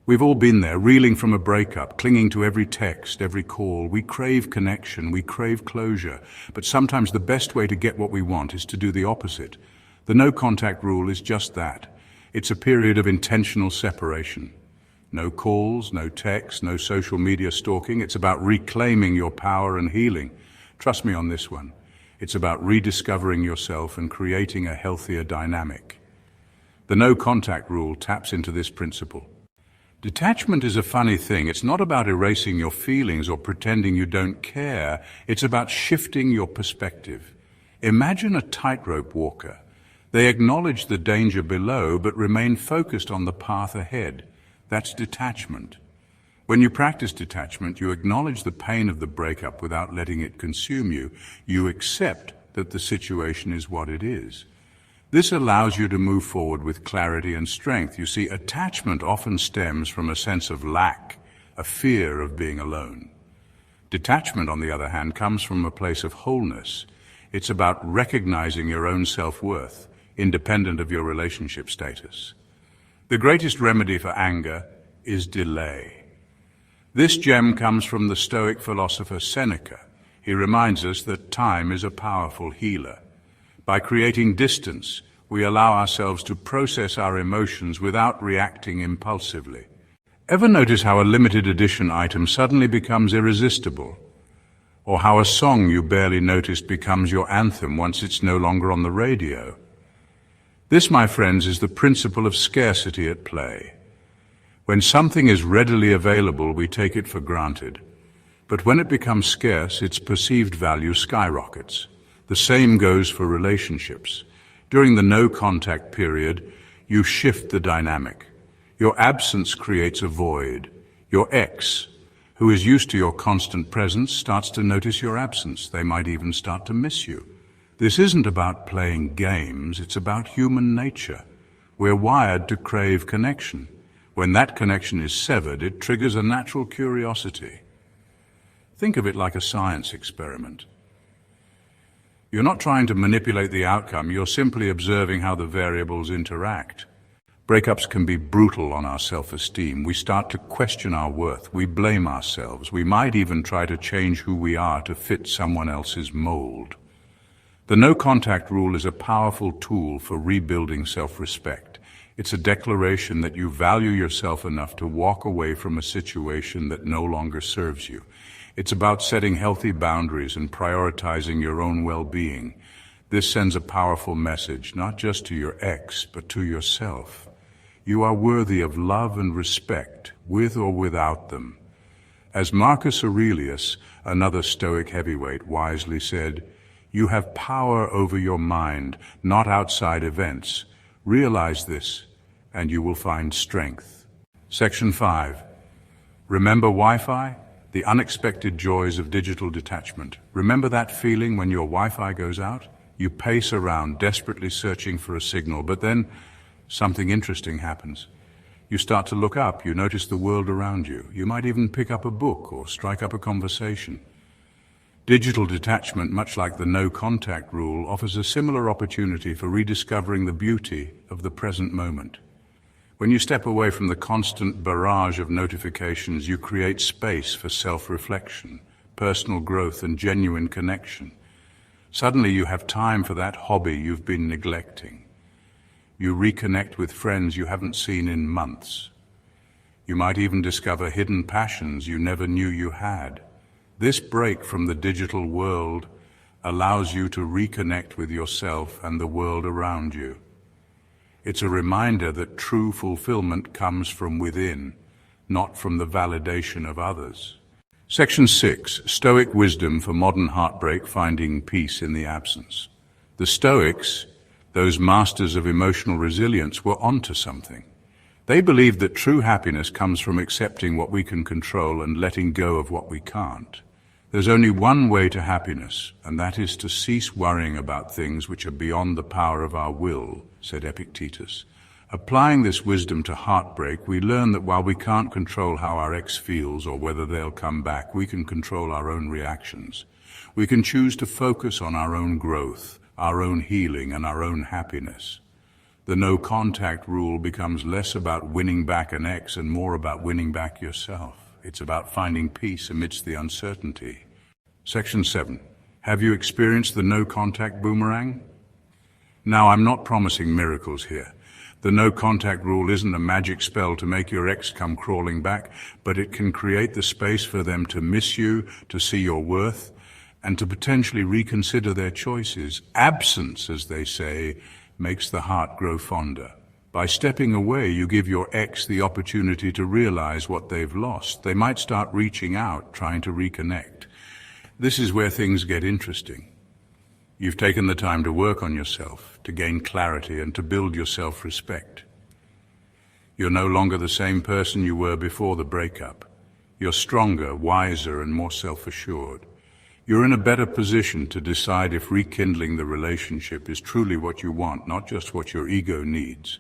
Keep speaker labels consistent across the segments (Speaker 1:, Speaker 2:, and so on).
Speaker 1: We've all been there, reeling from a breakup, clinging to every text, every call. We crave connection, we crave closure, but sometimes the best way to get what we want is to do the opposite. The no contact rule is just that. It's a period of intentional separation. No calls, no texts, no social media stalking. It's about reclaiming your power and healing. Trust me on this one. It's about rediscovering yourself and creating a healthier dynamic. The no contact rule taps into this principle. Detachment is a funny thing. It's not about erasing your feelings or pretending you don't care. It's about shifting your perspective. Imagine a tightrope walker. They acknowledge the danger below but remain focused on the path ahead. That's detachment. When you practice detachment, you acknowledge the pain of the breakup without letting it consume you. You accept that the situation is what it is. This allows you to move forward with clarity and strength. You see, attachment often stems from a sense of lack, a fear of being alone. Detachment, on the other hand, comes from a place of wholeness. It's about recognizing your own self-worth, independent of your relationship status. The greatest remedy for anger is delay. This gem comes from the Stoic philosopher Seneca. He reminds us that time is a powerful healer. By creating distance, we allow ourselves to process our emotions without reacting impulsively. Ever notice how a limited edition item suddenly becomes irresistible? Or how a song you barely noticed becomes your anthem once it's no longer on the radio? This, my friends, is the principle of scarcity at play. When something is readily available, we take it for granted. But when it becomes scarce, its perceived value skyrockets. The same goes for relationships. During the no-contact period, you shift the dynamic. Your absence creates a void. Your ex, who is used to your constant presence, starts to notice your absence. They might even start to miss you. This isn't about playing games, it's about human nature. We're wired to crave connection. When that connection is severed, it triggers a natural curiosity. Think of it like a science experiment. You're not trying to manipulate the outcome, you're simply observing how the variables interact. Breakups can be brutal on our self-esteem. We start to question our worth. We blame ourselves. We might even try to change who we are to fit someone else's mold. The no-contact rule is a powerful tool for rebuilding self-respect. It's a declaration that you value yourself enough to walk away from a situation that no longer serves you. It's about setting healthy boundaries and prioritizing your own well-being. This sends a powerful message, not just to your ex, but to yourself. You are worthy of love and respect, with or without them. As Marcus Aurelius, another Stoic heavyweight, wisely said, "You have power over your mind, not outside events. Realize this, and you will find strength." Section 5. Remember Wi-Fi? The unexpected joys of digital detachment. Remember that feeling when your Wi-Fi goes out? You pace around, desperately searching for a signal, but then something interesting happens. You start to look up, you notice the world around you. You might even pick up a book or strike up a conversation. Digital detachment, much like the no-contact rule, offers a similar opportunity for rediscovering the beauty of the present moment. When you step away from the constant barrage of notifications, you create space for self-reflection, personal growth, and genuine connection. Suddenly you have time for that hobby you've been neglecting. You reconnect with friends you haven't seen in months. You might even discover hidden passions you never knew you had. This break from the digital world allows you to reconnect with yourself and the world around you. It's a reminder that true fulfillment comes from within, not from the validation of others. Section 6. Stoic wisdom for modern heartbreak, finding peace in the absence. The Stoics, those masters of emotional resilience, were onto something. They believed that true happiness comes from accepting what we can control and letting go of what we can't. There's only one way to happiness, and that is to cease worrying about things which are beyond the power of our will, said Epictetus. Applying this wisdom to heartbreak, we learn that while we can't control how our ex feels or whether they'll come back, we can control our own reactions. We can choose to focus on our own growth, our own healing, and our own happiness. The no contact rule becomes less about winning back an ex and more about winning back yourself. It's about finding peace amidst the uncertainty. Section 7. Have you experienced the no contact boomerang? Now, I'm not promising miracles here. The no contact rule isn't a magic spell to make your ex come crawling back, but it can create the space for them to miss you, to see your worth, and to potentially reconsider their choices. Absence, as they say, makes the heart grow fonder. By stepping away, you give your ex the opportunity to realize what they've lost. They might start reaching out, trying to reconnect. This is where things get interesting. You've taken the time to work on yourself, to gain clarity, and to build your self-respect. You're no longer the same person you were before the breakup. You're stronger, wiser, and more self-assured. You're in a better position to decide if rekindling the relationship is truly what you want, not just what your ego needs.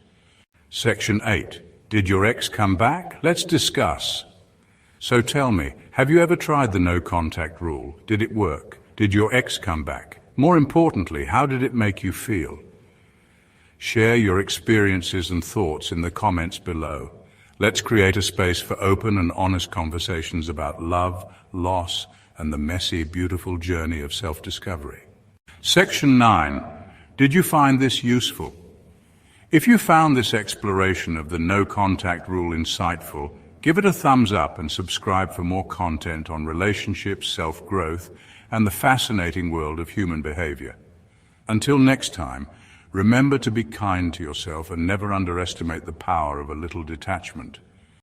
Speaker 1: Section 8. Did your ex come back? Let's discuss. So tell me, have you ever tried the no contact rule? Did it work? Did your ex come back? More importantly, how did it make you feel? Share your experiences and thoughts in the comments below. Let's create a space for open and honest conversations about love, loss, and the messy, beautiful journey of self-discovery. Section 9. Did you find this useful? If you found this exploration of the no contact rule insightful, give it a thumbs up and subscribe for more content on relationships, self-growth, and the fascinating world of human behavior. Until next time, remember to be kind to yourself and never underestimate the power of a little detachment.